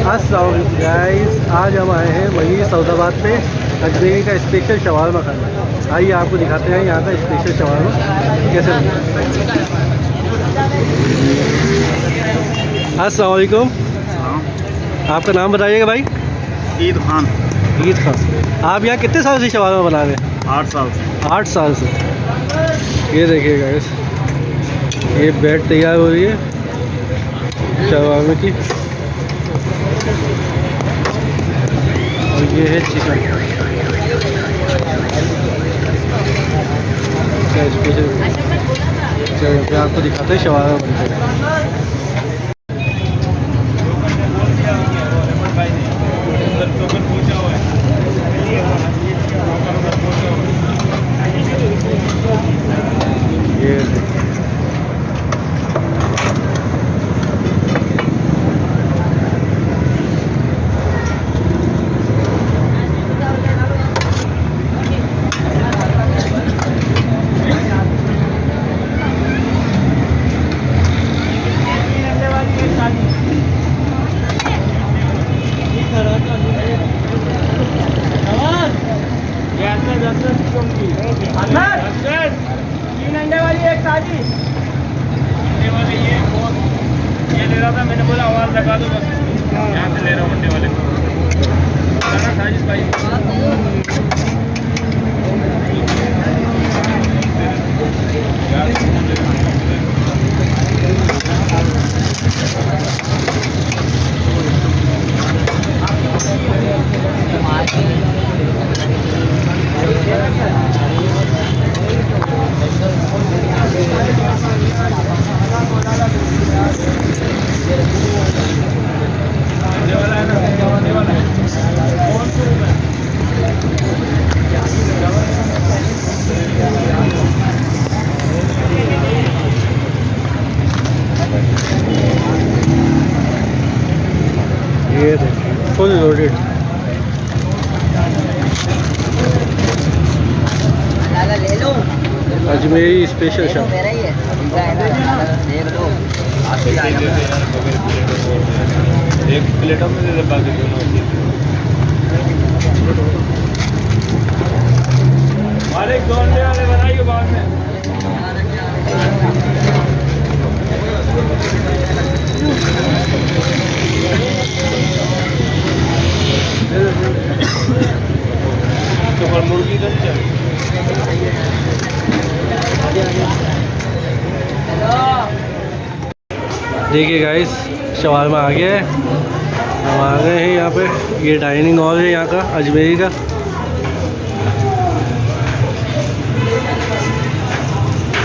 अस्सलाम वालेकुम गाइस, आज हम आए हैं वही सऊदाबाद पे अजमेरी का स्पेशल शवारमा खाना। आइए आपको दिखाते हैं यहाँ का स्पेशल शवारमा कैसे बनता है। अस्सलाम वालेकुम, आपका नाम बताइएगा भाई। ईद खान। ईद खान, आप यहाँ कितने साल से शवारमा बना रहे हैं? 8 साल से। 8 साल से। ये देखिए गाइस, ये बेड तैयार हो रही है शवारमा की, और ये है चिकन। चलो फिर आपको दिखाते हैं शवारमा बनते हैं। तीन अंडे वाली एक ताजी अंडे वाले ये ले रहा था, मैंने बोला आवाज़ लगा दो बस। यहाँ से ले रहा हूँ अंडे वाले ये देखिए फुल लोडेड। ले लो, अजमेरी स्पेशल शॉप। मेरा ही है, देख लो। एक प्लेटों में दे दे, बाकी दोनों और एक 2 अंडे वाले बनाइए बाद में। तो पर मुर्गी तो नहीं चाहिए। देखिए गाइस, शवारमा आ गया है। हम आ गए हैं यहाँ पे। ये डाइनिंग हॉल है यहाँ का अजमेरी का।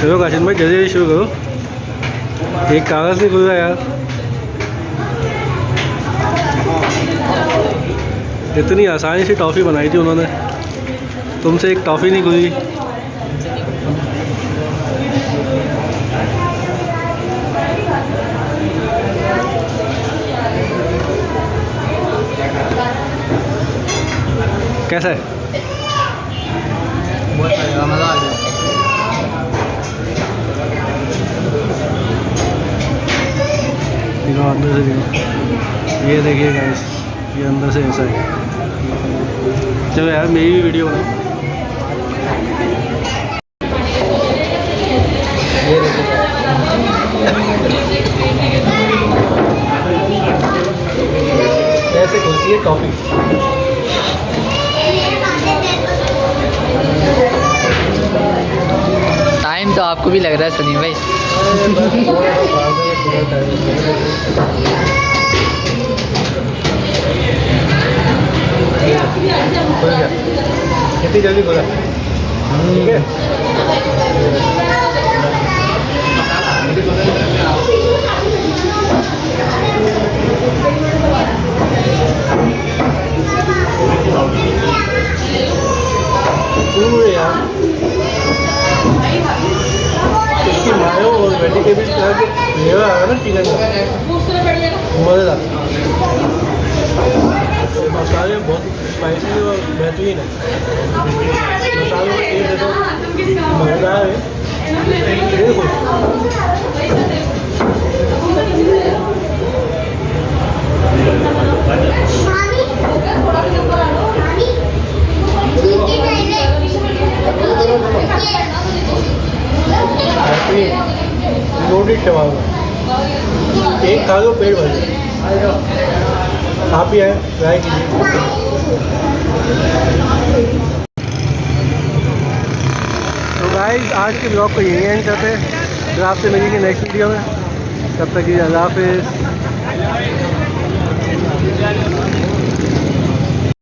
चलो काशिम भाई जल्दी शुरू करो, एक कागज़ नहीं खुल रहा यार। इतनी आसानी से टॉफ़ी बनाई थी उन्होंने, तुमसे एक टॉफ़ी नहीं खुली। कैसा है? बहुत बढ़िया, मज़ा आ गया। दिखाओ अंदर से, दिखाओ। ये देखिए गाइस, ये अंदर से ऐसा है। चलो यार मेरी भी वीडियो बनाओ। ये देखिए ऐसे खुलती है टॉफ़ी। टाइम तो आपको भी लग रहा है सलीम भाई। कितनी जल्दी खुला, ठीक है। पूरे यार इसकी मायो और वेजिटेबल्स का जो फ्लेवर आया ना चिकन का, मज़ेदार। मसाले बहुत स्पाइसी और बेहतरीन है। मसालों में एक देखो मज़ेदार है। देखो लोडेड शवारमा, एक खा लो पेट भर जाए। आप भी आए, ट्राई कीजिए। तो गाइस आज के ब्लॉग को यहीं एंड करते हैं, फिर आपसे मिलेंगे नेक्स्ट वीडियो में। तब तक के लिए अल्लाह हाफिज़।